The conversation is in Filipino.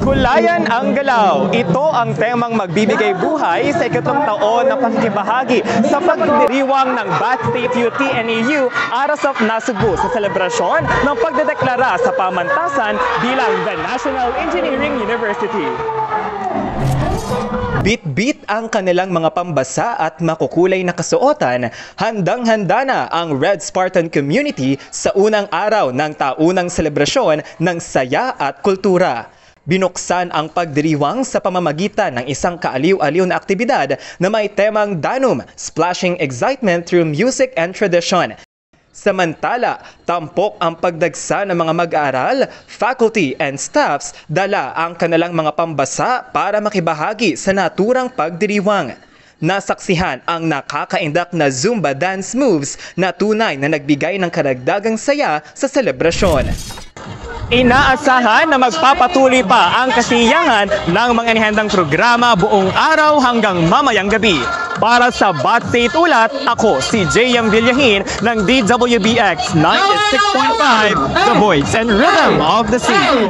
Kulayan ang galaw. Ito ang temang magbibigay buhay sa ikatlong taon ng pakikibahagi sa pagdiriwang ng Bat State UTNEU Aras of Nasugbu sa selebrasyon ng pagdedeklara sa pamantasan bilang the National Engineering University. Bit-bit ang kanilang mga pambasa at makukulay na kasuotan, handang-handa na ang Red Spartan community sa unang araw ng taunang selebrasyon ng saya at kultura. Binuksan ang pagdiriwang sa pamamagitan ng isang kaaliw-aliw na aktibidad na may temang Danum, Splashing Excitement Through Music and Tradition. Samantala, tampok ang pagdagsa ng mga mag-aaral, faculty and staffs, dala ang kanilang mga pambasa para makibahagi sa naturang pagdiriwang. Nasaksihan ang nakakaindak na Zumba dance moves na tunay na nagbigay ng karagdagang saya sa selebrasyon. Inaasahan na magpapatuloy pa ang kasiyahan ng mga inihandang programa buong araw hanggang mamayang gabi. Para sa Bat State Ulat, ako si J.M. Villahin ng DWBX 96.5, The Voice and Rhythm of the Sea.